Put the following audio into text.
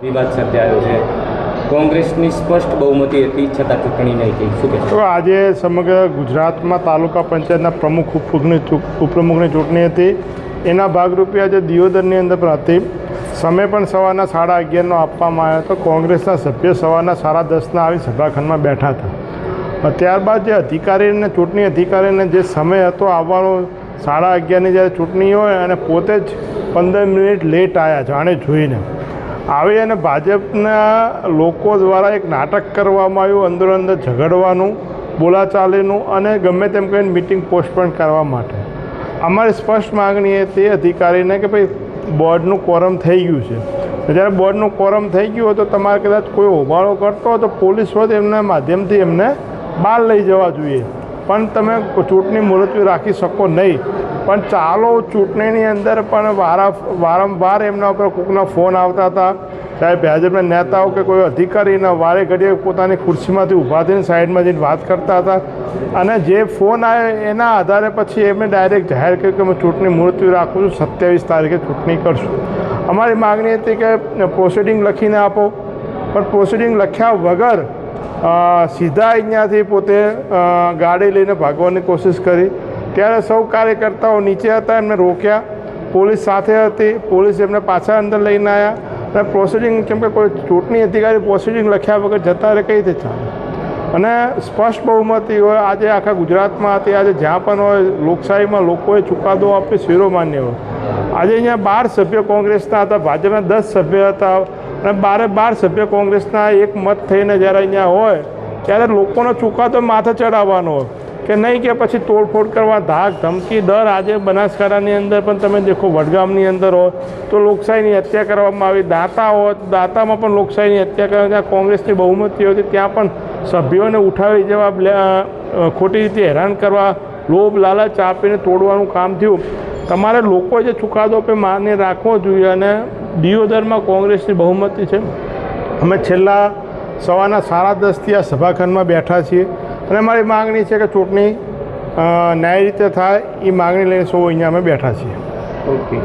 વિવાદ સર્જાયો છે. કોંગ્રેસની સ્પષ્ટ બહુમતી હતી છતાં ચૂંટણી નહીં થઈ. શું કહેશો? તો આજે સમગ્ર ગુજરાતમાં તાલુકા પંચાયતના પ્રમુખ ઉપપ્રમુખની ચૂંટણી હતી. એના ભાગરૂપે આજે દિયોદરની અંદર પણ હતી. સમય પણ સવારના 11:30 આપવામાં આવ્યો હતો. કોંગ્રેસના સભ્યો સવારના 10:30 આવી સભાખંડમાં બેઠા હતા. ત્યારબાદ જે અધિકારીને ચૂંટણી અધિકારીને જે સમય હતો આવવાનો 11:30ની જ્યારે ચૂંટણી હોય અને પોતે જ 15 મિનિટ લેટ આવ્યા જાણે જોઈને આવી અને ભાજપના લોકો દ્વારા એક નાટક કરવામાં આવ્યું, અંદર ઝઘડવાનું, બોલાચાલીનું અને ગમે તેમ કહીને મિટિંગ પોસ્ટપોન કરવા માટે. અમારી સ્પષ્ટ માગણી એ તે અધિકારીને કે ભાઈ બોર્ડનું કોરમ થઈ ગયું છે. જ્યારે બોર્ડનું કોરમ થઈ ગયું હોય તો તમારે કદાચ કોઈ હોબાળો કરતો હોય તો પોલીસ હોય એમના માધ્યમથી એમને બહાર લઈ જવા જોઈએ, પણ તમે ચૂંટણી મુલતવી રાખી શકો નહીં. પણ ચાલો ચૂંટણીની અંદર પણ વારંવાર એમના ઉપર કોઈકના ફોન આવતા હતા, ચાહે ભાજપના નેતાઓ કે કોઈ અધિકારીના વારે ઘડીએ પોતાની ખુરશીમાંથી ઊભા થઈને સાઈડમાં જઈને વાત કરતા હતા. અને જે ફોન આવે એના આધારે પછી એમને ડાયરેક્ટ જાહેર કર્યું કે હું ચૂંટણી મુલતવી રાખું છું, 27 તારીખે ચૂંટણી કરશું. અમારી માગણી હતી કે પ્રોસિડિંગ લખીને આપો, પણ પ્રોસિડિંગ લખ્યા વગર સીધા અહીંયાથી પોતે ગાડી લઈને ભાગવાની કોશિશ કરી. ત્યારે સૌ કાર્યકર્તાઓ નીચે હતા, એમને રોક્યા. પોલીસ સાથે હતી, પોલીસ એમને પાછા અંદર લઈને આવ્યા. અને પ્રોસિડિંગ કેમ કે કોઈ ચૂંટણી અધિકારી પ્રોસિડિંગ લખ્યા વગર જતા રહે કઈ રીતે ચાલે? અને સ્પષ્ટ બહુમતી હોય આજે આખા ગુજરાતમાં હતી. આજે જ્યાં પણ હોય લોકશાહીમાં લોકોએ ચુકાદો આપી શિરોમાન્ય હોય. આજે અહીંયા 12 સભ્યો કોંગ્રેસના હતા, ભાજપના 10 સભ્ય હતા અને 12 સભ્ય કોંગ્રેસના એક મત થઈને જ્યારે અહીંયા હોય ત્યારે લોકોનો ચુકાદો માથે ચડાવવાનો હોય કે નહીં કે પછી તોડફોડ કરવા, ધાક ધમકી, ડર. આજે બનાસકાંઠાની અંદર પણ તમે દેખો, વડગામની અંદર હોય તો લોકશાહીની હત્યા કરવામાં આવી. દાંતા હોય તો દાંતામાં પણ લોકશાહીની હત્યા કરવામાં. ત્યાં કોંગ્રેસની બહુમતી હતી ત્યાં પણ સભ્યોને ઉઠાવી જવા, ખોટી રીતે હેરાન કરવા, લોભ લાલચ આપીને તોડવાનું કામ થયું. તમારે લોકો જે ચુકાદો પર માન્ય રાખવો જોઈએ. અને દિયોદરમાં કોંગ્રેસની બહુમતી છે. અમે છેલ્લા સવારના 10:30થી આ સભાખંડમાં બેઠા છીએ અને અમારી માગણી છે કે ચૂંટણી ન્યાય રીતે થાય એ માગણી લઈને સૌ અહીંયા અમે બેઠા છીએ. ઓકે.